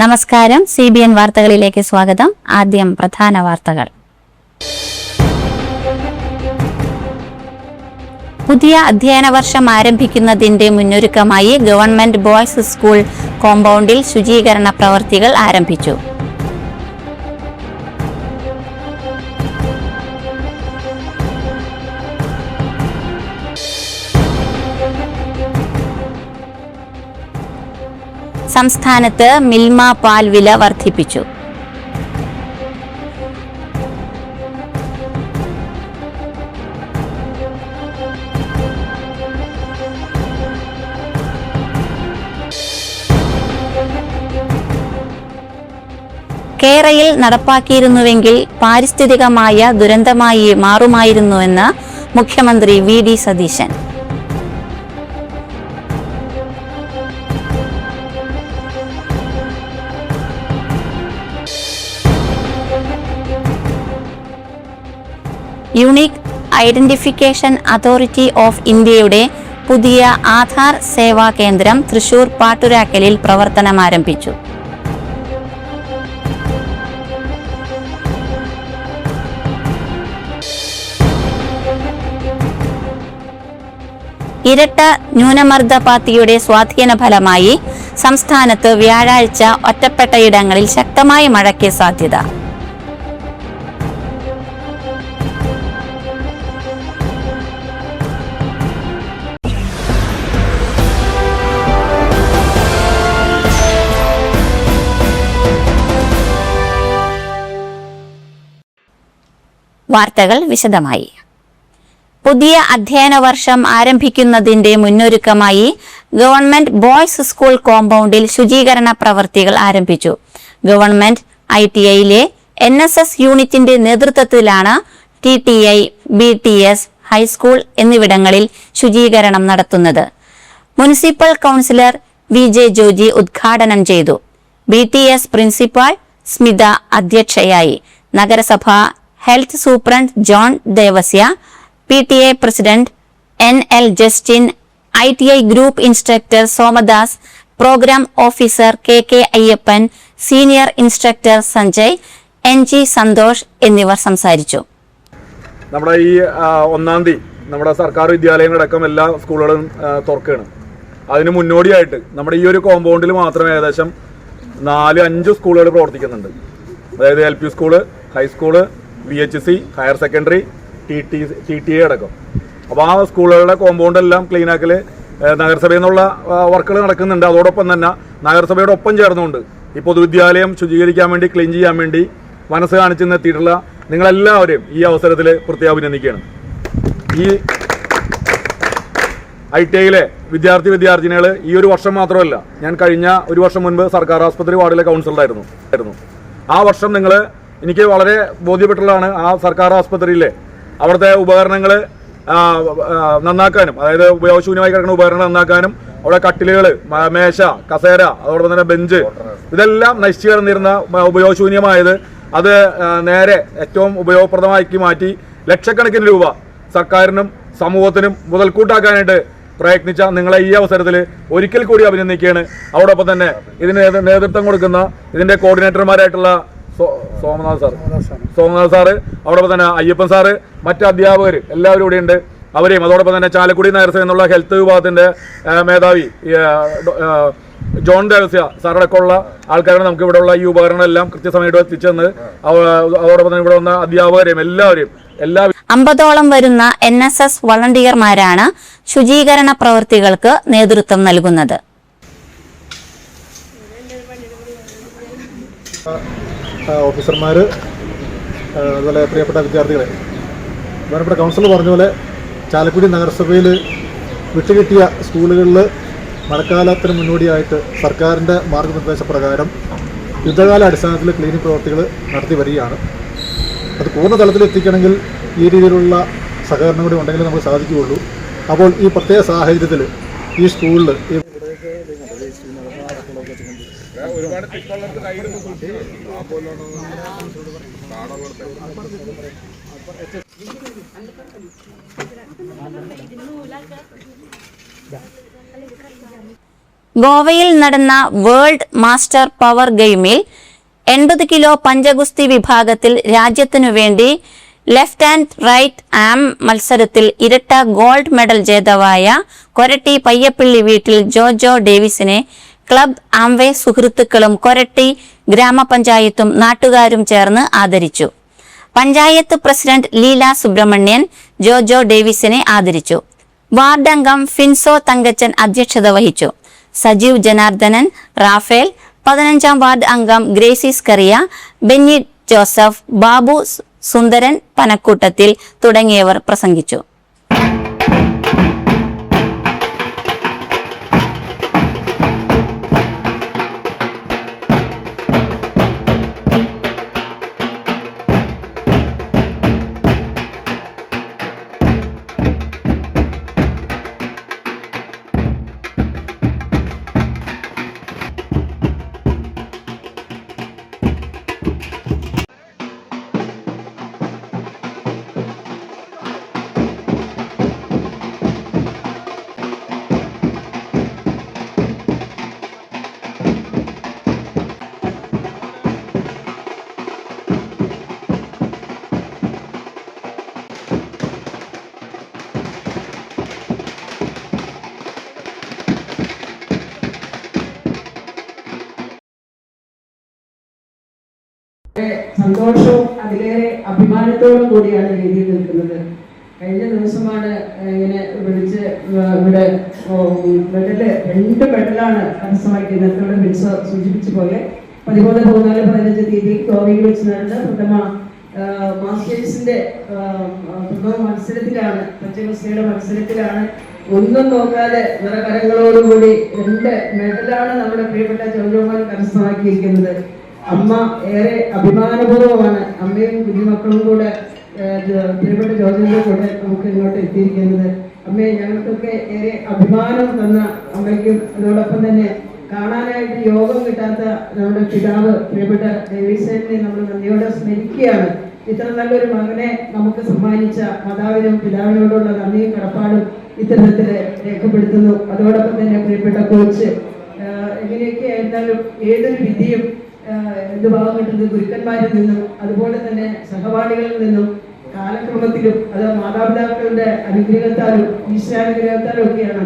നമസ്കാരം, CBN വാർത്തകളിലേക്ക് സ്വാഗതം. ആദ്യം പ്രധാന വാർത്തകൾ. പുതിയ അധ്യയന വർഷം ആരംഭിക്കുന്നതിന്റെ മുന്നൊരുക്കമായി ഗവൺമെന്റ് ബോയ്സ് സ്കൂൾ കോമ്പൗണ്ടിൽ ശുചീകരണ പ്രവൃത്തികൾ ആരംഭിച്ചു. സംസ്ഥാനത്ത് മിൽമ പാൽ വില വർദ്ധിപ്പിച്ചു. കേരളയിൽ നടപ്പാക്കിയിരുന്നുവെങ്കിൽ പാരിസ്ഥിതികമായ ദുരന്തമായി മാറുമായിരുന്നുവെന്ന് മുഖ്യമന്ത്രി VD Satheesan. Unique identification authority of ഇന്ത്യയുടെ പുതിയ ആധാർ സേവാ കേന്ദ്രം തൃശൂർ പാട്ടുരാക്കലിൽ പ്രവർത്തനം ആരംഭിച്ചു. ഇരട്ട ന്യൂനമർദ്ദപാത്തിയുടെ സ്വാധീന ഫലമായി സംസ്ഥാനത്ത് വ്യാഴാഴ്ച ഒറ്റപ്പെട്ടയിടങ്ങളിൽ ശക്തമായ മഴയ്ക്ക് സാധ്യത. വാർത്തകൾ വിശദമായി. പുതിയ അധ്യയന വർഷം ആരംഭിക്കുന്നതിന്റെ മുന്നൊരുക്കമായി ഗവൺമെന്റ് ബോയ്സ് സ്കൂൾ കോമ്പൗണ്ടിൽ ശുചീകരണ പ്രവൃത്തികൾ ആരംഭിച്ചു. ഗവൺമെന്റ് ITIയിലെ NSS യൂണിറ്റിന്റെ നേതൃത്വത്തിലാണ് TTI, BTS, ഹൈസ്കൂൾ എന്നിവിടങ്ങളിൽ ശുചീകരണം നടത്തുന്നത്. മുനിസിപ്പൽ കൗൺസിലർ VJ ജോജി ഉദ്ഘാടനം ചെയ്തു. BTS പ്രിൻസിപ്പാൾ സ്മിത അധ്യക്ഷയായി. നഗരസഭ health superintendent John Devasya, PTA president NL Justin, ITI group instructor Somadas, programme officer KK Ayyappan, senior instructor Sanjay, NG Santhosh എന്നിവർ സംസാരിച്ചു. നമ്മുടെ ഈ 1-ാം തീയതി നമ്മുടെ സർക്കാർ വിദ്യാലയങ്ങളടക്കം എല്ലാ സ്കൂളുകളും തുറക്കുകയാണ്. അതിന് മുന്നോടിയായിട്ട് നമ്മുടെ ഈ ഒരു കോമ്പൗണ്ടിൽ മാത്രം ഏകദേശം 4-5 സ്കൂളുകൾ പ്രവർത്തിക്കുന്നുണ്ട്. അതായത് LP school, high school, VHC, higher secondary, TTA അടക്കം. അപ്പോൾ ആ സ്കൂളുകളുടെ കോമ്പൗണ്ടെല്ലാം ക്ലീനാക്കൽ നഗരസഭയിൽ നിന്നുള്ള വർക്കുകൾ നടക്കുന്നുണ്ട്. അതോടൊപ്പം തന്നെ നഗരസഭയുടെ ഒപ്പം ചേർന്നുകൊണ്ട് ഈ പൊതുവിദ്യാലയം ശുചീകരിക്കാൻ വേണ്ടി, ക്ലീൻ ചെയ്യാൻ വേണ്ടി മനസ്സ് കാണിച്ച് എത്തിയിട്ടുള്ള നിങ്ങളെല്ലാവരെയും ഈ അവസരത്തിൽ പ്രത്യേകം അഭിനന്ദിക്കുകയാണ്. ഈ ITIയിലെ വിദ്യാർത്ഥിനികൾ ഈ ഒരു വർഷം മാത്രമല്ല, ഞാൻ കഴിഞ്ഞ ഒരു വർഷം മുൻപ് സർക്കാർ ആശുപത്രി വാർഡിലെ കൗൺസിലറായിരുന്നു. ആ വർഷം നിങ്ങൾ എനിക്ക് വളരെ ബോധ്യപ്പെട്ടുള്ളതാണ്. ആ സർക്കാർ ആശുപത്രിയിലെ അവിടുത്തെ ഉപകരണങ്ങൾ നന്നാക്കാനും, അതായത് ഉപയോഗശൂന്യമായി കിടക്കുന്ന ഉപകരണങ്ങൾ നന്നാക്കാനും, അവിടെ കട്ടിലുകൾ, മേശ, കസേര, അതോടൊപ്പം തന്നെ ബെഞ്ച്, ഇതെല്ലാം നശിച്ചു കിടന്നിരുന്ന ഉപയോഗശൂന്യമായത് അത് നേരെ ഏറ്റവും ഉപയോഗപ്രദമാക്കി മാറ്റി ലക്ഷക്കണക്കിന് രൂപ സർക്കാരിനും സമൂഹത്തിനും മുതൽക്കൂട്ടാക്കാനായിട്ട് പ്രയത്നിച്ച നിങ്ങളെ ഈ അവസരത്തിൽ ഒരിക്കൽ കൂടി അഭിനന്ദിക്കുകയാണ്. അതോടൊപ്പം തന്നെ ഇതിന് നേതൃത്വം കൊടുക്കുന്ന ഇതിന്റെ കോർഡിനേറ്റർമാരായിട്ടുള്ള സോമനാഥ് സാറ്, അതോടൊപ്പം തന്നെ അയ്യപ്പൻ സാറ്, മറ്റ് അധ്യാപകർ എല്ലാവരും ഇവിടെ ഉണ്ട്. അവരെയും അതോടൊപ്പം തന്നെ ചാലക്കുടി നഗരസഭ എന്നുള്ള ഹെൽത്ത് വിഭാഗത്തിന്റെ മേധാവി ജോൺ ദേവസ്യ സാറടക്കമുള്ള ആൾക്കാരാണ് നമുക്ക് ഇവിടെ ഉള്ള ഈ ഉപകരണങ്ങളെല്ലാം കൃത്യസമയത്ത് എത്തിച്ചെന്ന്. അതോടൊപ്പം തന്നെ ഇവിടെ വന്ന അധ്യാപകരെയും എല്ലാവരെയും 50ഓളം വരുന്ന NSS വളണ്ടിയർമാരാണ് ശുചീകരണ പ്രവൃത്തികൾക്ക് നേതൃത്വം നൽകുന്നത്. ഓഫീസർമാർ, അതുപോലെ പ്രിയപ്പെട്ട വിദ്യാർത്ഥികളെ, ബഹുമാനപ്പെട്ട കൗൺസിലർ പറഞ്ഞ പോലെ ചാലക്കുടി നഗരസഭയിൽ വിട്ടുകിട്ടിയ സ്കൂളുകളിൽ മഴക്കാലത്തിന് മുന്നോടിയായിട്ട് സർക്കാരിൻ്റെ മാർഗനിർദ്ദേശപ്രകാരം യുദ്ധകാല അടിസ്ഥാനത്തിൽ ക്ലീനിങ് പ്രവൃത്തികൾ നടത്തി വരികയാണ്. അത് പൂർണ്ണതലത്തിൽ എത്തിക്കണമെങ്കിൽ ഈ രീതിയിലുള്ള സഹകരണം കൂടി ഉണ്ടെങ്കിൽ നമുക്ക് സാധിക്കുകയുള്ളൂ. അപ്പോൾ ഈ പ്രത്യേക സാഹചര്യത്തിൽ ഈ സ്കൂളിൽ ഒരുപാട് ഗോവയിൽ നടന്ന വേൾഡ് മാസ്റ്റർ പവർ ഗെയിമിൽ 80 കിലോ പഞ്ചഗുസ്തി വിഭാഗത്തിൽ രാജ്യത്തിനു വേണ്ടി ലെഫ്റ്റ് ആൻഡ് റൈറ്റ് ആം മത്സരത്തിൽ ഇരട്ട ഗോൾഡ് മെഡൽ ജേതാവായ കൊരട്ടി പയ്യപ്പള്ളി വീട്ടിൽ ജോജോ ഡേവിസിനെ ക്ലബ് ആംവേ സുഹൃത്തുക്കളും കൊരട്ടി ഗ്രാമപഞ്ചായത്തും നാട്ടുകാരും ചേർന്ന് ആദരിച്ചു. പഞ്ചായത്ത് പ്രസിഡന്റ് ലീല സുബ്രഹ്മണ്യൻ ജോജോ ഡേവിസിനെ ആദരിച്ചു. വാർഡ് അംഗം ഫിൻസോ തങ്കച്ചൻ അധ്യക്ഷത വഹിച്ചു. സജീവ് ജനാർദ്ദനൻ, റാഫേൽ, 15-ാം വാർഡ് അംഗം ഗ്രേസിസ് കറിയ, ബെന്നി ജോസഫ്, ബാബു സുന്ദരൻ പനക്കൂട്ടത്തിൽ തുടങ്ങിയവർ പ്രസംഗിച്ചു. സന്തോഷവും അതിലേറെ അഭിമാനത്തോടും കൂടിയാണ് വേദിയിൽ നിൽക്കുന്നത്. കഴിഞ്ഞ ദിവസമാണ് ഇങ്ങനെ വിളിച്ച് ഇവിടെ മെഡല് 2 മെഡലാണ് കരസ്ഥമാക്കിയത്. ഇവിടെ ബിൽസ് സൂചിപ്പിച്ച പോലെ 13, 14, 15 തീയതി ഗോവയിൽ വെച്ച് നടന്ന പ്രഥമ മാസ്റ്റേഴ്സിന്റെ പ്രഥമ മത്സരത്തിലാണ്, പഞ്ചഗുസ്തിയുടെ മത്സരത്തിലാണ് ഒന്നും നോക്കാതെ നിറകരങ്ങളോടുകൂടി 2 മെഡലാണ് നമ്മുടെ പ്രിയപ്പെട്ട ജോജോമാൻ കരസ്ഥമാക്കിയിരിക്കുന്നത്. അമ്മ ഏറെ അഭിമാനപൂർവ്വമാണ്, അമ്മയും കുഞ്ഞുമക്കളും കൂടെ പ്രിയപ്പെട്ട ജോജന്റെ കൂടെ നമുക്ക് ഇങ്ങോട്ട് എത്തിയിരിക്കുന്നത്. അമ്മയെ ഞങ്ങൾക്കൊക്കെ ഏറെ അഭിമാനം തന്ന അമ്മയ്ക്കും അതോടൊപ്പം തന്നെ കാണാനായിട്ട് യോഗം കിട്ടാത്ത നമ്മുടെ പിതാവ് പ്രിയപ്പെട്ട ഡേവിസനെ നമ്മൾ നന്ദിയോടെ സ്മരിക്കുകയാണ്. ഇത്ര നല്ലൊരു മകനെ നമുക്ക് സമ്മാനിച്ച മാതാവിനും പിതാവിനോടുള്ള നന്ദിയും കടപ്പാടും ഇത്തരത്തിൽ രേഖപ്പെടുത്തുന്നു. അതോടൊപ്പം തന്നെ പ്രിയപ്പെട്ട കോച്ച്, എങ്ങനെയൊക്കെ ആയിരുന്നാലും ഏതൊരു വിധിയും എന്ത് ഭാഗം കിട്ടുന്നത് ഗുരുക്കന്മാരിൽ നിന്നും അതുപോലെ തന്നെ സഹപാഠികളിൽ നിന്നും കാലക്രമത്തിലും അത് മാതാപിതാക്കളുടെ അനുഗ്രഹത്താലും ഈശ്വരാനുഗ്രഹത്താലും ഒക്കെയാണ്.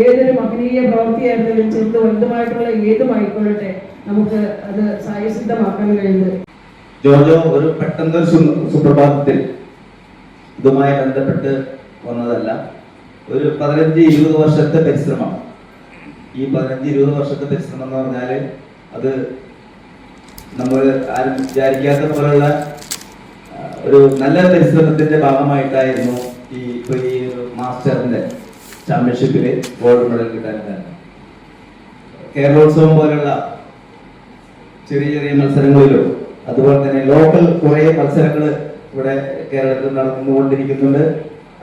ഏതൊരു മഹനീയ പ്രവൃത്തിയായിരുന്നാലും ചെറുത് വലുതുമായിട്ടുള്ള ഏതുമായിക്കൊള്ളട്ടെ നമുക്ക് അത് സായസിദ്ധമാക്കാൻ കഴിയുന്നത്. ജോജോ ഒരു പെട്ടെന്നൊരു സുപ്രഭാതത്തിൽ ഇതുമായി ബന്ധപ്പെട്ട് വന്നതല്ല. ഒരു 15-20 വർഷത്തെ പരിശ്രമം. ഈ 15-20 വർഷത്തെ പരിശ്രമം എന്ന് പറഞ്ഞാൽ അത് നമ്മൾ ആരും വിചാരിക്കാത്ത പോലുള്ള ഒരു നല്ല പരിശ്രമത്തിന്റെ ഭാഗമായിട്ടായിരുന്നു ഈ മാസ്റ്ററിന്റെ ചാമ്പ്യൻഷിപ്പിൽ ഗോൾഡ് മെഡൽ കിട്ടാൻ കാരണം. കേരളോത്സവം പോലുള്ള ചെറിയ ചെറിയ മത്സരങ്ങളിലും അതുപോലെ തന്നെ ലോക്കൽ കുറെ മത്സരങ്ങൾ ഇവിടെ കേരളത്തിൽ നടന്നുകൊണ്ടിരിക്കുന്നുണ്ട്.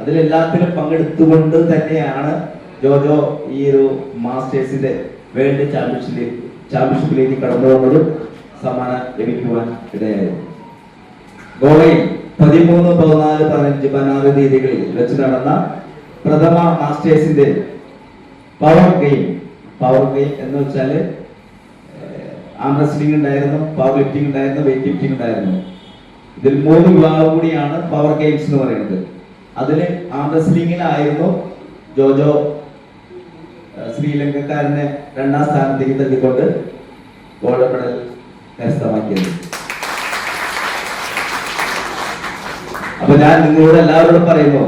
അതിലെല്ലാത്തിലും പങ്കെടുത്തുകൊണ്ട് തന്നെയാണ് ജോജോ ഈ ഒരു മാസ്റ്റേഴ്സിന്റെ വേൾഡ് ചാമ്പ്യൻഷിപ്പിലേക്ക് കടന്നു വന്നതും സമ്മാനം ലഭിക്കുവാൻ ഇടയായത്. ഗോവയിൽ 13, 14, 15, 16 തീയതികളിൽ വെച്ച് നടന്ന പ്രഥമ മാസ്റ്റേഴ്സിന്റെ പവർ ഗെയിം എന്ന് വെച്ചാൽ ആം റെസ്ലിംഗ് ഉണ്ടായിരുന്നു, പവർ ലിഫ്റ്റിംഗ് ഉണ്ടായിരുന്നു, വെയിറ്റ് ലിഫ്റ്റിംഗ് ഉണ്ടായിരുന്നു. ഇതിൽ 3 വിഭാഗം കൂടിയാണ് പവർ ഗെയിംസ് എന്ന് പറയുന്നത്. അതിൽ ആം റെസ്ലിംഗിലായിരുന്നു ജോജോ ശ്രീലങ്കക്കാരനെ 2ാം സ്ഥാനത്തേക്ക് തള്ളിക്കൊണ്ട് ഗോൾഡ് മെഡൽ കരസ്ഥമാക്കിയത്. അപ്പൊ ഞാൻ നിങ്ങളോട് എല്ലാവരോടും പറയുന്നു,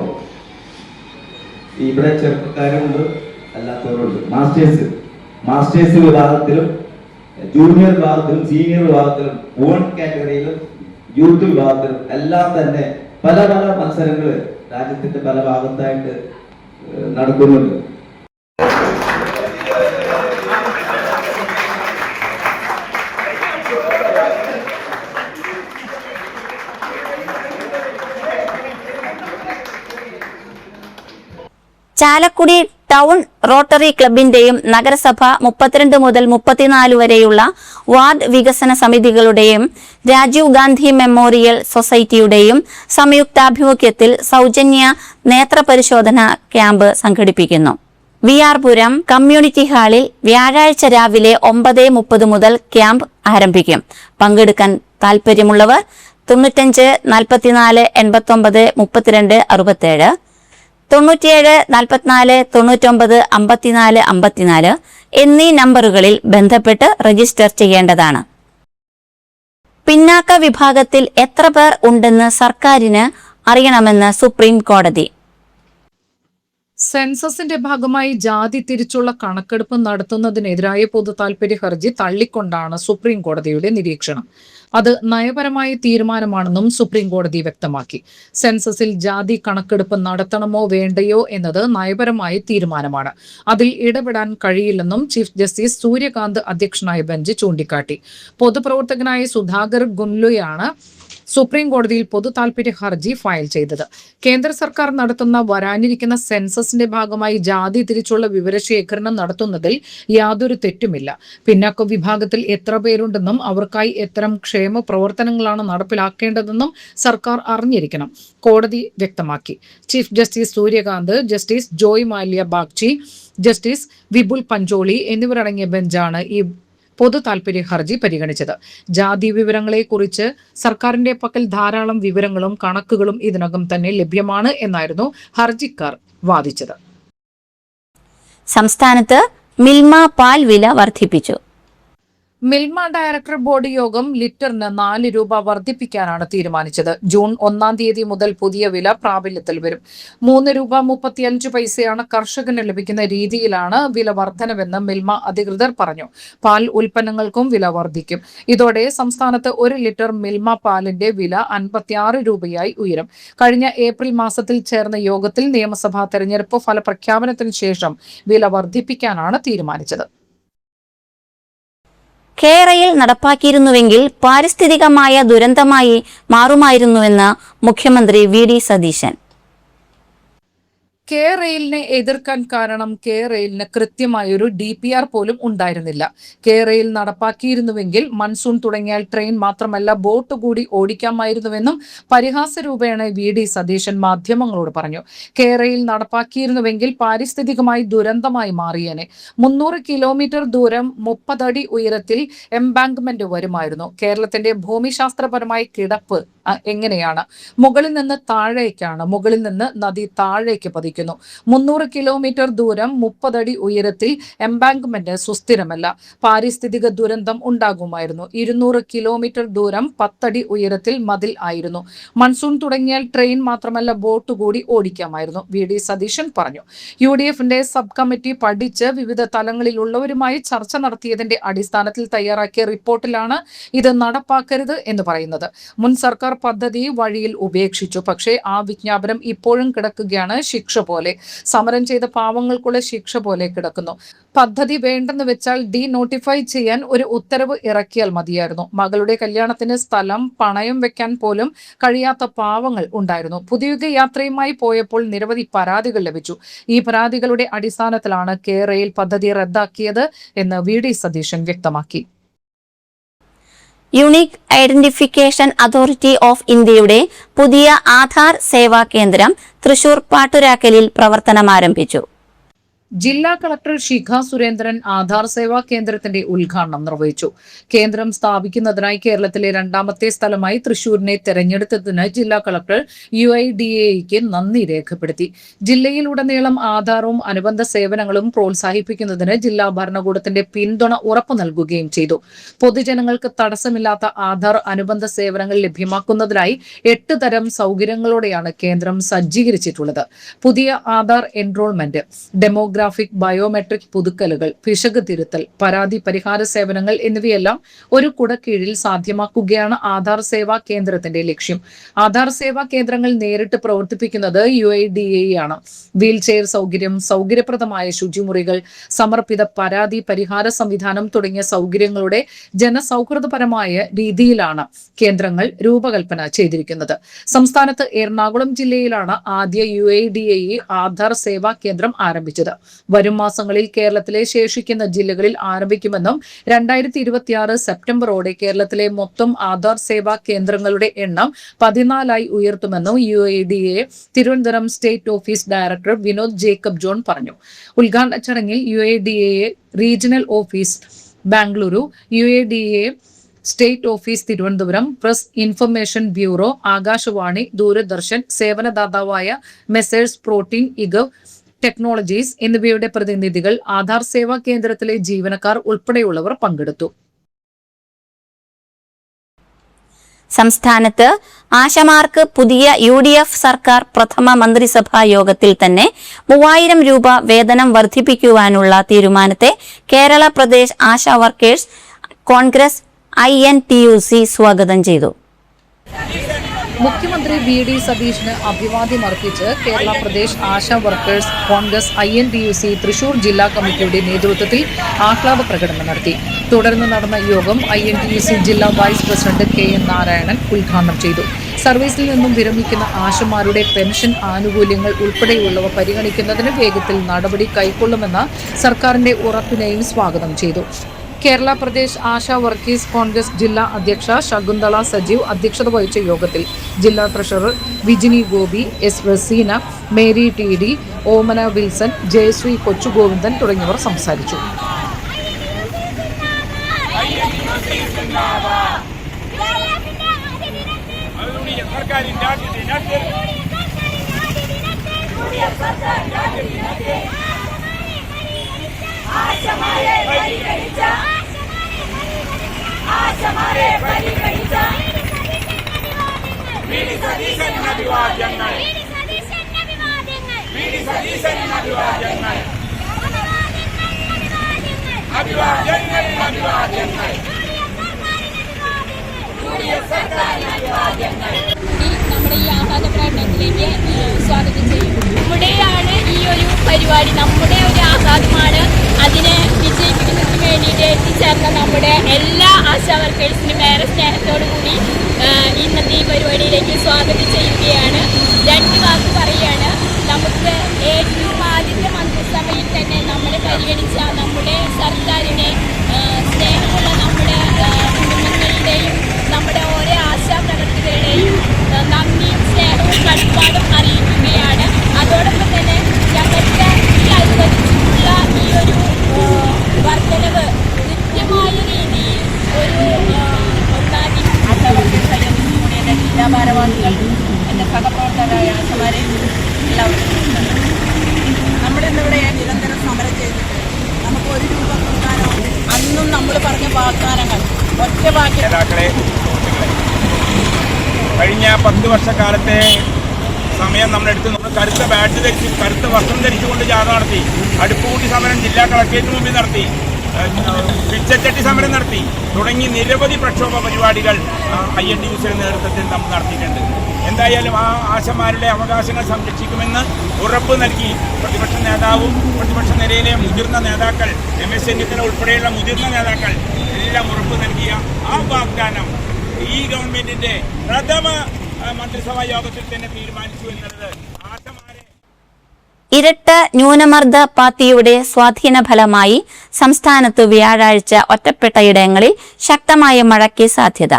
ഇവിടെ ചെറുപ്പക്കാരുണ്ട്, അല്ലാത്തവരുണ്ട്. മാസ്റ്റേഴ്സ് വിഭാഗത്തിലും ജൂനിയർ വിഭാഗത്തിലും സീനിയർ വിഭാഗത്തിലും വുമൺ കാറ്റഗറിയിലും യൂത്ത് വിഭാഗത്തിലും എല്ലാം തന്നെ പല പല മത്സരങ്ങൾ രാജ്യത്തിന്റെ പല ഭാഗത്തായിട്ട് നടക്കുന്നുണ്ട്. ചാലക്കുടി ടൗൺ റോട്ടറി ക്ലബിന്റെയും നഗരസഭ 32 മുതൽ 34 വരെയുള്ള വാർഡ് വികസന സമിതികളുടെയും രാജീവ് ഗാന്ധി മെമ്മോറിയൽ സൊസൈറ്റിയുടെയും സംയുക്താഭിമുഖ്യത്തിൽ സൗജന്യ നേത്രപരിശോധന ക്യാമ്പ് സംഘടിപ്പിക്കുന്നു. VR പുരം കമ്മ്യൂണിറ്റി ഹാളിൽ വ്യാഴാഴ്ച രാവിലെ 9:30 മുതൽ ക്യാമ്പ് ആരംഭിക്കും. പങ്കെടുക്കാൻ താൽപ്പര്യമുള്ളവർ 95 44 89 32 67 97 44 99 54 54 എന്നീ നമ്പറുകളിൽ ബന്ധപ്പെട്ട് രജിസ്റ്റർ ചെയ്യേണ്ടതാണ്. പിന്നാക്ക വിഭാഗത്തിൽ എത്ര പേർ ഉണ്ടെന്ന് സർക്കാരിന് അറിയണമെന്ന് സുപ്രീം കോടതി. സെൻസസിന്റെ ഭാഗമായി ജാതി തിരിച്ചുള്ള കണക്കെടുപ്പ് നടത്തുന്നതിനെതിരായ പൊതു താൽപര്യ ഹർജി തള്ളിക്കൊണ്ടാണ് സുപ്രീം കോടതിയുടെ നിരീക്ഷണം. അത് നയപരമായ തീരുമാനമാണെന്നും സുപ്രീം കോടതി വ്യക്തമാക്കി. സെൻസസിൽ ജാതി കണക്കെടുപ്പ് നടത്തണമോ വേണ്ടയോ എന്നത് നയപരമായ തീരുമാനമാണ്. അതിൽ ഇടപെടാൻ കഴിയില്ലെന്നും ചീഫ് ജസ്റ്റിസ് സൂര്യകാന്ത് അധ്യക്ഷനായ ബെഞ്ച് ചൂണ്ടിക്കാട്ടി. പൊതുപ്രവർത്തകനായ സുധാകർ ഗുൻലുയാണ് സുപ്രീം കോടതിയിൽ പൊതു താൽപര്യ ഹർജി ഫയൽ ചെയ്തത്. കേന്ദ്ര സർക്കാർ നടത്തുന്ന വരാനിരിക്കുന്ന സെൻസസിന്റെ ഭാഗമായി ജാതി തിരിച്ചുള്ള വിവരശേഖരണം നടത്തുന്നതിൽ യാതൊരു തെറ്റുമില്ല. പിന്നാക്ക വിഭാഗത്തിൽ എത്ര പേരുണ്ടെന്നും അവർക്കായി എത്തരം ക്ഷേമ പ്രവർത്തനങ്ങളാണ് നടപ്പിലാക്കേണ്ടതെന്നും സർക്കാർ അറിഞ്ഞിരിക്കണം, കോടതി വ്യക്തമാക്കി. Chief justice Suryakant, justice Joymalya Bagchi, justice Vipul Pancholi എന്നിവരടങ്ങിയ ബെഞ്ചാണ് ഈ പൊതു താൽപര്യ ഹർജി പരിഗണിച്ചത്. ജാതി വിവരങ്ങളെക്കുറിച്ച് സർക്കാരിന്റെ പക്കൽ ധാരാളം വിവരങ്ങളും കണക്കുകളും ഇതിനകം തന്നെ ലഭ്യമാണ് എന്നായിരുന്നു ഹർജിക്കാർ വാദിച്ചത്. സംസ്ഥാനത്ത് മിൽമ പാൽ വില വർദ്ധിപ്പിച്ചു. മിൽമ ഡയറക്ടർ ബോർഡ് യോഗം ലിറ്ററിന് 4 രൂപ വർദ്ധിപ്പിക്കാനാണ് തീരുമാനിച്ചത്. ജൂൺ 1 തീയതി മുതൽ പുതിയ വില പ്രാബല്യത്തിൽ വരും. 3 രൂപ 35 പൈസയാണ് കർഷകന് ലഭിക്കുന്ന രീതിയിലാണ് വില വർധനവെന്ന് മിൽമ അധികൃതർ പറഞ്ഞു. പാൽ ഉൽപ്പന്നങ്ങൾക്കും വില വർദ്ധിക്കും. ഇതോടെ സംസ്ഥാനത്ത് 1 ലിറ്റർ മിൽമ പാലിന്റെ വില 56 രൂപയായി ഉയരും. കഴിഞ്ഞ ഏപ്രിൽ മാസത്തിൽ ചേർന്ന യോഗത്തിൽ നിയമസഭാ തെരഞ്ഞെടുപ്പ് ഫലപ്രഖ്യാപനത്തിന് ശേഷം വില വർദ്ധിപ്പിക്കാനാണ് തീരുമാനിച്ചത്. കേരയിൽ നടപ്പാക്കിയിരുന്നുവെങ്കിൽ പാരിസ്ഥിതികമായ ദുരന്തമായി മാറുമായിരുന്നുവെന്ന് മുഖ്യമന്ത്രി VD സതീശൻ. കെ റെയിലിനെ എതിർക്കാൻ കാരണം കെ റെയിലിന് കൃത്യമായൊരു DPR പോലും ഉണ്ടായിരുന്നില്ല. കെ റെയിൽ നടപ്പാക്കിയിരുന്നുവെങ്കിൽ മൺസൂൺ തുടങ്ങിയാൽ ട്രെയിൻ മാത്രമല്ല ബോട്ട് കൂടി ഓടിക്കാമായിരുന്നുവെന്നും പരിഹാസ രൂപേണ VD സതീശൻ മാധ്യമങ്ങളോട് പറഞ്ഞു. കെ റെയിൽ നടപ്പാക്കിയിരുന്നുവെങ്കിൽ പാരിസ്ഥിതികമായി ദുരന്തമായി മാറിയേനെ. 300 കിലോമീറ്റർ ദൂരം 30 അടി ഉയരത്തിൽ എംബാങ്ക്മെന്റ് വരുമായിരുന്നു. കേരളത്തിന്റെ ഭൂമിശാസ്ത്രപരമായ കിടപ്പ് എങ്ങനെയാണ്? മുകളിൽ നിന്ന് താഴേക്കാണ്. മുകളിൽ നിന്ന് നദി താഴേക്ക് പതിക്കുന്നു. 300 കിലോമീറ്റർ ദൂരം 30 അടി ഉയരത്തിൽ എംബാങ്ക്മെന്റ് സുസ്ഥിരമല്ല. പാരിസ്ഥിതിക ദുരന്തം ഉണ്ടാകുമായിരുന്നു. 200 കിലോമീറ്റർ ദൂരം 10 അടി ഉയരത്തിൽ മതിൽ ആയിരുന്നു. മൺസൂൺ തുടങ്ങിയാൽ ട്രെയിൻ മാത്രമല്ല ബോട്ട് കൂടി ഓടിക്കാമായിരുന്നു, VD സതീശൻ പറഞ്ഞു. UDFന്റെ സബ് കമ്മിറ്റി പഠിച്ച് വിവിധ തലങ്ങളിലുള്ളവരുമായി ചർച്ച നടത്തിയതിന്റെ അടിസ്ഥാനത്തിൽ തയ്യാറാക്കിയ റിപ്പോർട്ടിലാണ് ഇത് നടപ്പാക്കരുത് എന്ന് പറയുന്നത്. മുൻ സർക്കാർ പദ്ധതി വഴിയിൽ ഉപേക്ഷിച്ചു. പക്ഷേ ആ വിജ്ഞാപനം ഇപ്പോഴും കിടക്കുകയാണ്. ശിക്ഷ പോലെ, സമരം ചെയ്ത പാവങ്ങൾക്കുള്ള ശിക്ഷ പോലെ കിടക്കുന്നു. പദ്ധതി വേണ്ടെന്ന് വെച്ചാൽ നോട്ടിഫൈ ചെയ്യാൻ ഒരു ഉത്തരവ് ഇറക്കിയാൽ മതിയായിരുന്നു. മകളുടെ കല്യാണത്തിന് സ്ഥലം പണയം വെക്കാൻ പോലും കഴിയാത്ത പാവങ്ങൾ ഉണ്ടായിരുന്നു. പുതിയുഗ യാത്രയുമായി പോയപ്പോൾ നിരവധി പരാതികൾ ലഭിച്ചു. ഈ പരാതികളുടെ അടിസ്ഥാനത്തിലാണ് കെ റെയിൽ പദ്ധതി റദ്ദാക്കിയത് എന്ന് VD സതീശൻ വ്യക്തമാക്കി. യൂണിക് ഐഡന്റിഫിക്കേഷൻ അതോറിറ്റി ഓഫ് ഇന്ത്യയുടെ പുതിയ ആധാർ സേവാ കേന്ദ്രം തൃശൂർ പാട്ടുരാക്കലിൽ പ്രവർത്തനമാരംഭിച്ചു. ജില്ലാ കളക്ടർ ശിഖ സുരേന്ദ്രൻ ആധാർ സേവാ കേന്ദ്രത്തിന്റെ ഉദ്ഘാടനം നിർവഹിച്ചു. കേന്ദ്രം സ്ഥാപിക്കുന്നതിനായി കേരളത്തിലെ 2ാമത്തെ സ്ഥലമായി തൃശൂരിനെ തെരഞ്ഞെടുത്തതിന് ജില്ലാ കളക്ടർ UIDAIക്ക് നന്ദി രേഖപ്പെടുത്തി. ജില്ലയിലുടനീളം ആധാറും അനുബന്ധ സേവനങ്ങളും പ്രോത്സാഹിപ്പിക്കുന്നതിന് ജില്ലാ ഭരണകൂടത്തിന്റെ പിന്തുണ ഉറപ്പു നൽകുകയും ചെയ്തു. പൊതുജനങ്ങൾക്ക് തടസ്സമില്ലാത്ത ആധാർ അനുബന്ധ സേവനങ്ങൾ ലഭ്യമാക്കുന്നതിനായി 8 തരം സൗകര്യങ്ങളോടെയാണ് കേന്ദ്രം സജ്ജീകരിച്ചിട്ടുള്ളത്. പുതിയ ആധാർ എൻറോൾമെന്റ്, ഡെമോഗ്രാഫിക് ബയോമെട്രിക് പുതുക്കലുകൾ, പിശക് തിരുത്തൽ, പരാതി പരിഹാര സേവനങ്ങൾ എന്നിവയെല്ലാം ഒരു കുടക്കീഴിൽ സാധ്യമാക്കുകയാണ് ആധാർ സേവാ കേന്ദ്രത്തിന്റെ ലക്ഷ്യം. ആധാർ സേവാ കേന്ദ്രങ്ങൾ നേരിട്ട് പ്രവർത്തിപ്പിക്കുന്നത് UIDAI ആണ്. വീൽ ചെയർ സൗകര്യം, സൗകര്യപ്രദമായ ശുചിമുറികൾ, സമർപ്പിത പരാതി പരിഹാര സംവിധാനം തുടങ്ങിയ സൗകര്യങ്ങളുടെ ജനസൗഹൃദപരമായ രീതിയിലാണ് കേന്ദ്രങ്ങൾ രൂപകൽപ്പന ചെയ്തിരിക്കുന്നത്. സംസ്ഥാനത്ത് എറണാകുളം ജില്ലയിലാണ് ആദ്യ UIDAI ആധാർ സേവാ കേന്ദ്രം ആരംഭിച്ചത്. വരും മാസങ്ങളിൽ കേരളത്തിലെ ശേഷിക്കുന്ന ജില്ലകളിൽ ആരംഭിക്കുമെന്നും 2026 സെപ്റ്റംബറോടെ കേരളത്തിലെ മൊത്തം ആധാർ സേവാ കേന്ദ്രങ്ങളുടെ എണ്ണം 14 ഉയർത്തുമെന്നും UADA Thiruvananthapuram state office director Vinod Jacob John പറഞ്ഞു. ഉദ്ഘാടന ചടങ്ങിൽ UADA regional office Bengaluru, UADA state office Thiruvananthapuram, press information bureau, Akashvani, Doordarshan, സേവനദാതാവായ മെസേഴ്സ് പ്രോട്ടീൻ ഇഗവ് ടെക്നോളജീസ് എന്നിവയുടെ പ്രതിനിധികൾ, ആധാർ സേവാ കേന്ദ്രത്തിലെ ജീവനക്കാർ ഉൾപ്പെടെയുള്ളവർ പങ്കെടുത്തു. സംസ്ഥാനത്ത് ആശമാർക്ക് പുതിയ UDF സർക്കാർ പ്രഥമ മന്ത്രിസഭാ യോഗത്തിൽ തന്നെ 3000 രൂപ വേതനം വർദ്ധിപ്പിക്കുവാനുള്ള തീരുമാനത്തെ കേരള പ്രദേശ് ആശാ വർക്കേഴ്സ് കോൺഗ്രസ് INTUC സ്വാഗതം ചെയ്തു. മുഖ്യമന്ത്രി VD സതീഷിന് അഭിവാദ്യം അർപ്പിച്ച് കേരള പ്രദേശ് ആശാ വർക്കേഴ്സ് കോൺഗ്രസ് INTUC തൃശൂർ ജില്ലാ കമ്മിറ്റിയുടെ നേതൃത്വത്തിൽ ആഹ്ലാദ പ്രകടനം നടത്തി. തുടർന്ന് നടന്ന യോഗം INTUC ജില്ലാ വൈസ് പ്രസിഡന്റ് KN നാരായണൻ ഉദ്ഘാടനം ചെയ്തു. സർവീസിൽ നിന്നും വിരമിക്കുന്ന ആശമാരുടെ പെൻഷൻ ആനുകൂല്യങ്ങൾ ഉൾപ്പെടെയുള്ളവ പരിഗണിക്കുന്നതിന് വേഗത്തിൽ നടപടി കൈക്കൊള്ളുമെന്ന സർക്കാരിന്റെ ഉറപ്പിനെയും സ്വാഗതം ചെയ്തു. കേരള പ്രദേശ് ആശാ വർക്കേഴ്സ് കോൺഗ്രസ് ജില്ലാ അധ്യക്ഷ ശകുന്തള സജീവ് അധ്യക്ഷത വഹിച്ച യോഗത്തിൽ ജില്ലാ treasurer Vijini Gopi, S Raseena, Mary TD, Omana Wilson, Jayashree Kochugovindan തുടങ്ങിയവർ സംസാരിച്ചു. നമ്മുടെ ഈ ആഹ്ലാദ പ്രകടനത്തിലേക്ക് സ്വാഗതം ചെയ്യും. നമ്മുടെയാണ് ഈ ഒരു പരിപാടി, നമ്മുടെ ഒരു ആഹ്ലാദമാണ്. അതിനെ വിജയിപ്പിക്കുന്നതിന് വേണ്ടിയിട്ട് എത്തിച്ചേർന്ന നമ്മുടെ എല്ലാ ആശാ വർക്കേഴ്സിനും ഏറെ സ്നേഹത്തോടു കൂടി ഇന്നത്തെ ഈ പരിപാടിയിലേക്ക് സ്വാഗതം ചെയ്യുകയാണ്. 2 വാക്ക് പറയുകയാണ്. നമുക്ക് ഏറ്റവും ആദ്യത്തെ മന്ത്രിസഭയിൽ തന്നെ നമ്മളെ പരിഗണിച്ച നമ്മുടെ സർക്കാരിനെ, സ്നേഹമുള്ള നമ്മുടെ കുടുംബങ്ങളുടെയും നമ്മുടെ ഓരോ ആശാ പ്രവർത്തകരുടെയും നന്ദിയും സ്നേഹവും കടപ്പാടും അറിയിക്കുകയാണ്. അതോടൊപ്പം തന്നെ ഞങ്ങൾക്ക് ഈ അനുവദിച്ചിട്ടുള്ള ഈ ഒരു വർധനവ് കൃത്യമായ രീതിയിൽ ഒരു ഒന്നാക്കി എൻ്റെ ജില്ലാ ഭാരവാഹികൾ, എൻ്റെ സഹപ്രവർത്തകരായ ആശമാരെ എല്ലാവർക്കും നമ്മളിന്നിവിടെ നിരന്തരം സമരം ചെയ്തിട്ട് നമുക്ക് 1 രൂപ കൊടുക്കാനോ അന്നും നമ്മൾ പറഞ്ഞ വാഗ്ദാനങ്ങൾ ഒറ്റ വാക്യം. കഴിഞ്ഞ 10 വർഷക്കാലത്തെ സമയം നമ്മളെടുത്ത് കറുത്ത ബാഡ്ജ് ധരിച്ച് കറുത്ത വസ്ത്രം ധരിച്ചുകൊണ്ട് ജാഥ നടത്തി, അടുപ്പുകൂട്ടി സമരം ജില്ലാ കളക്ടറേറ്റിന് മുമ്പിൽ നടത്തി, പിച്ചച്ചട്ടി സമരം നടത്തി തുടങ്ങി നിരവധി പ്രക്ഷോഭ പരിപാടികൾ INTUCയുടെ നേതൃത്വത്തിൽ നമ്മൾ നടത്തിയിട്ടുണ്ട്. എന്തായാലും ആ ആശമാരുടെ അവകാശങ്ങൾ സംരക്ഷിക്കുമെന്ന് ഉറപ്പ് നൽകി പ്രതിപക്ഷ നേതാവും പ്രതിപക്ഷ നിരയിലെ മുതിർന്ന നേതാക്കൾ, രമേശ് ചെന്നിത്തല ഉൾപ്പെടെയുള്ള മുതിർന്ന നേതാക്കൾ എല്ലാം ഉറപ്പ് നൽകിയ ആ വാഗ്ദാനം ഈ ഗവൺമെന്റിന്റെ പ്രഥമ മന്ത്രിസഭാ യോഗത്തിൽ തന്നെ തീരുമാനിച്ചു എന്നുള്ളത് ആശമാരെ. ഇരട്ട ന്യൂനമർദ്ദ പാത്തിയുടെ സ്വാധീന ഫലമായി സംസ്ഥാനത്ത് വ്യാഴാഴ്ച ഒറ്റപ്പെട്ടയിടങ്ങളിൽ ശക്തമായ മഴയ്ക്ക് സാധ്യത.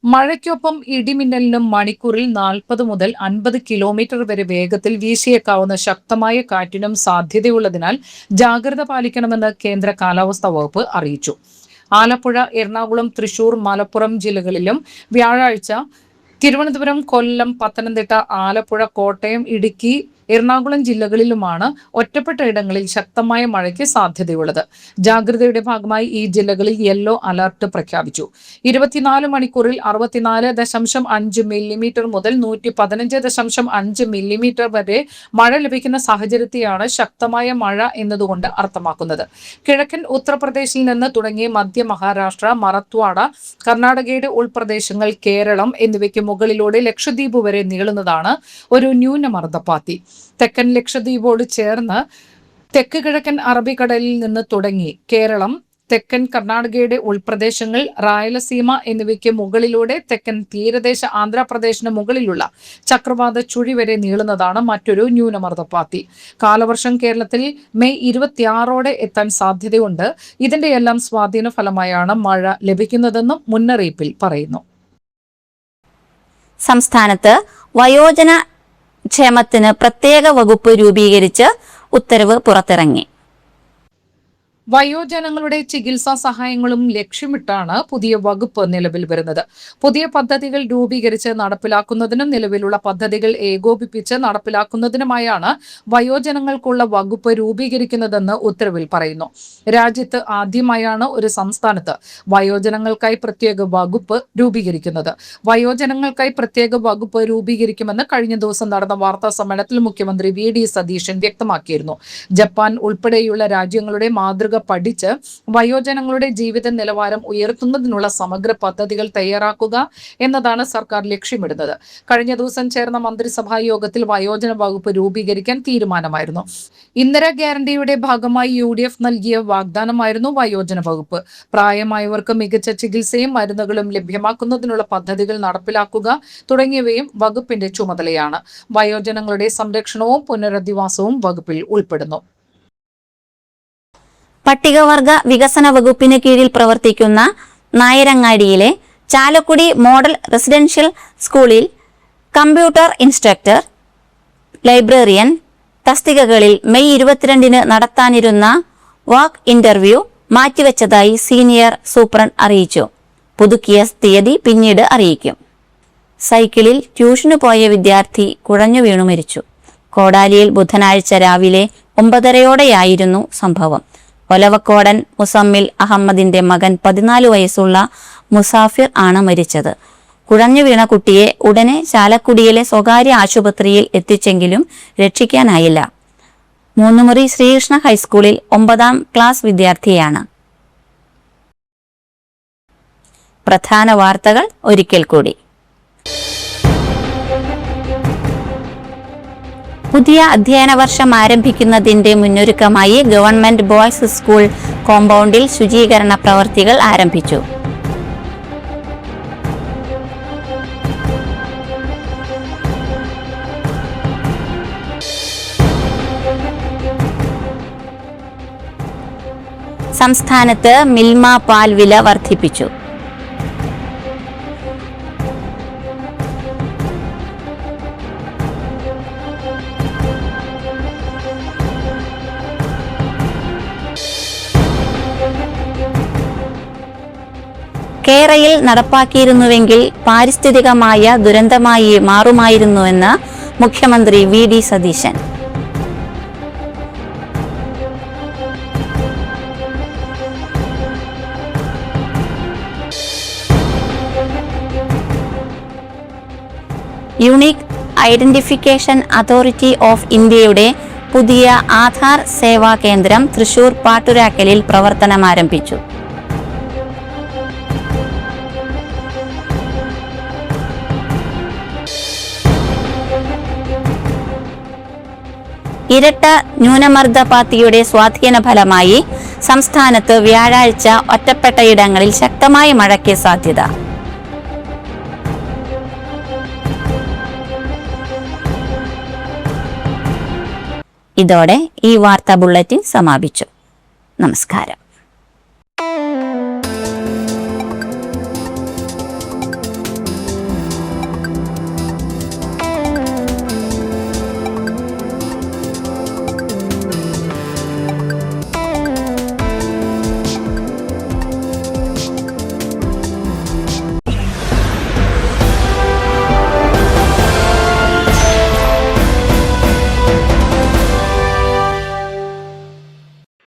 മഴയ്ക്കൊപ്പം ഇടിമിന്നലിനും മണിക്കൂറിൽ 40 മുതൽ 50 കിലോമീറ്റർ വരെ വേഗത്തിൽ വീശിയേക്കാവുന്ന ശക്തമായ കാറ്റിനും സാധ്യതയുള്ളതിനാൽ ജാഗ്രത പാലിക്കണമെന്ന് കേന്ദ്ര കാലാവസ്ഥാ വകുപ്പ് അറിയിച്ചു. ആലപ്പുഴ, എറണാകുളം, തൃശൂർ, മലപ്പുറം ജില്ലകളിലും വ്യാഴാഴ്ച, തിരുവനന്തപുരം, കൊല്ലം, പത്തനംതിട്ട, ആലപ്പുഴ, കോട്ടയം, ഇടുക്കി, എറണാകുളം ജില്ലകളിലുമാണ് ഒറ്റപ്പെട്ട ഇടങ്ങളിൽ ശക്തമായ മഴയ്ക്ക് സാധ്യതയുള്ളത്. ജാഗ്രതയുടെ ഭാഗമായി ഈ ജില്ലകളിൽ യെല്ലോ അലർട്ട് പ്രഖ്യാപിച്ചു. 24 മണിക്കൂറിൽ 64.5 മില്ലിമീറ്റർ മുതൽ 115.5 മില്ലിമീറ്റർ വരെ മഴ ലഭിക്കുന്ന സാഹചര്യത്തെയാണ് ശക്തമായ മഴ എന്നതുകൊണ്ട് അർത്ഥമാക്കുന്നത്. കിഴക്കൻ ഉത്തർപ്രദേശിൽ നിന്ന് തുടങ്ങി മധ്യ മഹാരാഷ്ട്ര, മറത്വാഡ, കർണാടകയുടെ ഉൾപ്രദേശങ്ങൾ, കേരളം എന്നിവയ്ക്ക് മുകളിലൂടെ ലക്ഷദ്വീപ് വരെ നീളുന്നതാണ് ഒരു ന്യൂനമർദ്ദപ്പാത്തി. തെക്കൻ ലക്ഷദ്വീപോട് ചേർന്ന് തെക്ക് കിഴക്കൻ അറബിക്കടലിൽ നിന്ന് തുടങ്ങി കേരളം, തെക്കൻ കർണാടകയുടെ ഉൾപ്രദേശങ്ങൾ, റായലസീമ എന്നിവയ്ക്ക് മുകളിലൂടെ തെക്കൻ തീരദേശ ആന്ധ്രാപ്രദേശിന് മുകളിലുള്ള ചക്രവാത ചുഴി വരെ നീളുന്നതാണ് മറ്റൊരു ന്യൂനമർദ്ദപാത്തി. കാലവർഷം കേരളത്തിൽ മെയ് 26 എത്താൻ സാധ്യതയുണ്ട്. ഇതിന്റെയെല്ലാം സ്വാധീന ഫലമായാണ് മഴ ലഭിക്കുന്നതെന്നും മുന്നറിയിപ്പിൽ പറയുന്നു. സംസ്ഥാനത്ത് വയോജന ക്ഷേമത്തിന് പ്രത്യേക വകുപ്പ് രൂപീകരിച്ച് ഉത്തരവ് പുറത്തിറങ്ങി. വയോജനങ്ങളുടെ ചികിത്സാ സഹായങ്ങളും ലക്ഷ്യമിട്ടാണ് പുതിയ വകുപ്പ് നിലവിൽ വരുന്നത്. പുതിയ പദ്ധതികൾ രൂപീകരിച്ച് നടപ്പിലാക്കുന്നതിനും നിലവിലുള്ള പദ്ധതികൾ ഏകോപിപ്പിച്ച് നടപ്പിലാക്കുന്നതിനുമായാണ് വയോജനങ്ങൾക്കുള്ള വകുപ്പ് രൂപീകരിക്കുന്നതെന്ന് ഉത്തരവിൽ പറയുന്നു. രാജ്യത്ത് ആദ്യമായാണ് ഒരു സംസ്ഥാനത്ത് വയോജനങ്ങൾക്കായി പ്രത്യേക വകുപ്പ് രൂപീകരിക്കുന്നത്. വയോജനങ്ങൾക്കായി പ്രത്യേക വകുപ്പ് രൂപീകരിക്കുമെന്ന് കഴിഞ്ഞ ദിവസം നടന്ന വാർത്താ സമ്മേളനത്തിൽ മുഖ്യമന്ത്രി വി.ഡി. സതീശൻ വ്യക്തമാക്കിയിരുന്നു. ജപ്പാൻ ഉൾപ്പെടെയുള്ള രാജ്യങ്ങളുടെ മാതൃക പഠിച്ച് വയോജനങ്ങളുടെ ജീവിത നിലവാരം ഉയർത്തുന്നതിനുള്ള സമഗ്ര പദ്ധതികൾ തയ്യാറാക്കുക എന്നതാണ് സർക്കാർ ലക്ഷ്യമിടുന്നത്. കഴിഞ്ഞ ദിവസം ചേർന്ന മന്ത്രിസഭാ യോഗത്തിൽ വയോജന വകുപ്പ് രൂപീകരിക്കാൻ തീരുമാനമായിരുന്നു. ഇന്ദിരാ ഗ്യാരണ്ടിയുടെ ഭാഗമായി UDF നൽകിയ വാഗ്ദാനമായിരുന്നു വയോജന വകുപ്പ്. പ്രായമായവർക്ക് മികച്ച ചികിത്സയും മരുന്നുകളും ലഭ്യമാക്കുന്നതിനുള്ള പദ്ധതികൾ നടപ്പിലാക്കുക തുടങ്ങിയവയും വകുപ്പിന്റെ ചുമതലയാണ്. വയോജനങ്ങളുടെ സംരക്ഷണവും പുനരധിവാസവും വകുപ്പിൽ ഉൾപ്പെടുന്നു. പട്ടികവർഗ വികസന വകുപ്പിന് കീഴിൽ പ്രവർത്തിക്കുന്ന നായരങ്ങാടിയിലെ ചാലക്കുടി മോഡൽ റെസിഡൻഷ്യൽ സ്കൂളിൽ കമ്പ്യൂട്ടർ ഇൻസ്ട്രക്ടർ, ലൈബ്രറിയൻ തസ്തികകളിൽ മെയ് 22 നടത്താനിരുന്ന വാക്ക് ഇന്റർവ്യൂ മാറ്റിവെച്ചതായി സീനിയർ സൂപ്രണ്ട് അറിയിച്ചു. പുതുക്കിയ തീയതി പിന്നീട് അറിയിക്കും. സൈക്കിളിൽ ട്യൂഷന് പോയ വിദ്യാർത്ഥി കുഴഞ്ഞു വീണു മരിച്ചു. കോടാലിയിൽ ബുധനാഴ്ച രാവിലെ 9:30 സംഭവം. ഒലവക്കോടൻ മുസമ്മിൽ അഹമ്മദിന്റെ മകൻ 14 വയസ്സുള്ള മുസാഫിർ ആണ് മരിച്ചത്. കുഴഞ്ഞു വീണ കുട്ടിയെ ഉടനെ ചാലക്കുടിയിലെ സ്വകാര്യ ആശുപത്രിയിൽ എത്തിച്ചെങ്കിലും രക്ഷിക്കാനായില്ല. മൂന്നുമുറി ശ്രീകൃഷ്ണ ഹൈസ്കൂളിൽ 9ാം ക്ലാസ് വിദ്യാർത്ഥിയാണ്. പ്രധാന വാർത്തകൾ ഒരിക്കൽ കൂടി. പുതിയ അധ്യയന വർഷം ആരംഭിക്കുന്നതിന്റെ മുന്നൊരുക്കമായി ഗവൺമെന്റ് ബോയ്സ് സ്കൂൾ കോമ്പൗണ്ടിൽ ശുചീകരണ പ്രവൃത്തികൾ ആരംഭിച്ചു. സംസ്ഥാനത്ത് മിൽമ പാൽ വില വർദ്ധിപ്പിച്ചു. കേരയിൽ നടപ്പാക്കിയിരുന്നുവെങ്കിൽ പാരിസ്ഥിതികമായ ദുരന്തമായി മാറുമായിരുന്നുവെന്ന് മുഖ്യമന്ത്രി VD. Satheesan. Unique identification authority of ഇന്ത്യയുടെ പുതിയ ആധാർ സേവാ കേന്ദ്രം തൃശൂർ പാട്ടുരാക്കലിൽ പ്രവർത്തനം ആരംഭിച്ചു. ഇരട്ട ന്യൂനമർദ്ദപാത്തിയുടെ സ്വാധീന ഫലമായി സംസ്ഥാനത്ത് വ്യാഴാഴ്ച ഒറ്റപ്പെട്ടയിടങ്ങളിൽ ശക്തമായ മഴയ്ക്ക് സാധ്യത. ഇതോടെ ഈ വാർത്താ ബുള്ളറ്റിൻ സമാപിച്ചു. നമസ്കാരം.